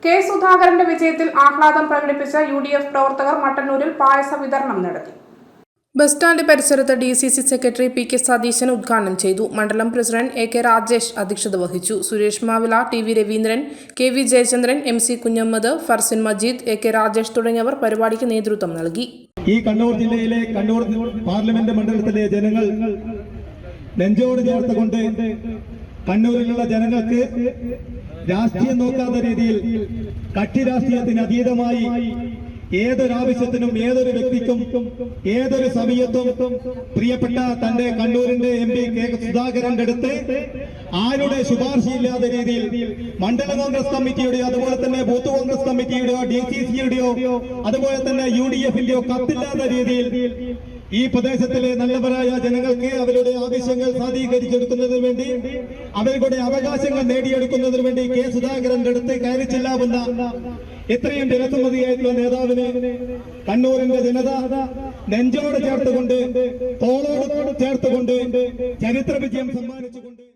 K സുധാകരന്റെ വിജയത്തിൽ ആഹ്ലാദം പ്രകടിപ്പിച്ച UDF പ്രവർത്തകർ മട്ടന്നൂരിൽ പായസ വിതരണം നടത്തി. ബസ് സ്റ്റാൻഡ് പരിസരത്ത് DCC സെക്രട്ടറി PK സതീശൻ ഉദ്ഘാടനം ചെയ്തു. മണ്ഡലം പ്രസിഡന്റ് AK രാജേഷ് അധ്യക്ഷത വഹിച്ചു. Suresh മാവില, TV Raveendran, KV Jayachandran, MC Kunhammad, Farzin Majeed, AK Rajesh തുടങ്ങിയവർ പരിപാടിക്ക് നേതൃത്വം നൽകി. ഈ കണ്ണൂർ ജില്ലയിലെ കണ്ണൂർ പാർലമെന്റ് മണ്ഡലത്തിലെ ജനങ്ങൾ നെഞ്ചോട് ചേർത്തുകൊണ്ട് കണ്ണൂരിലുള്ള ജനങ്ങൾക്ക് രാഷ്ട്രീയം നോക്കാത്ത രീതിയിൽ കക്ഷി രാഷ്ട്രീയത്തിന് അതീതമായി ഏതൊരാവശ്യത്തിനും ഏതൊരു വ്യക്തിക്കും ഏതൊരു സമയത്തും പ്രിയപ്പെട്ട തന്റെ കണ്ണൂരിന്റെ MP കെ സുധാകരന്റെ അടുത്ത് ആരുടെ ശുപാർശയില്ലാത്ത രീതിയിൽ മണ്ഡല കോൺഗ്രസ് കമ്മിറ്റിയുടെയോ അതുപോലെ തന്നെ ബൂത്ത് കോൺഗ്രസ് കമ്മിറ്റിയുടെയോ DCCയുടെയോ അതുപോലെ തന്നെ UDFന്റെയോ കത്തില്ലാത്ത രീതിയിൽ ഈ പ്രദേശത്തിലെ നല്ലവരായ ജനങ്ങൾക്ക് അവരുടെ ആവശ്യങ്ങൾ സാധീകരിച്ചെടുക്കുന്നതിന് വേണ്ടി അവരുടെ അവകാശങ്ങൾ നേടിയെടുക്കുന്നതിന് വേണ്ടി കെ സുധാകരന്റെ അടുത്ത് കയറി ചെല്ലാവുന്ന ഇത്രയും ജനസമ്മതിയായിട്ടുള്ള നേതാവിനെ കണ്ണൂരിന്റെ ജനത നെഞ്ചോട് ചേർത്തുകൊണ്ട് തോളോട് ചേർത്തുകൊണ്ട് ചരിത്ര വിജയം സമ്മാനിച്ചുകൊണ്ട്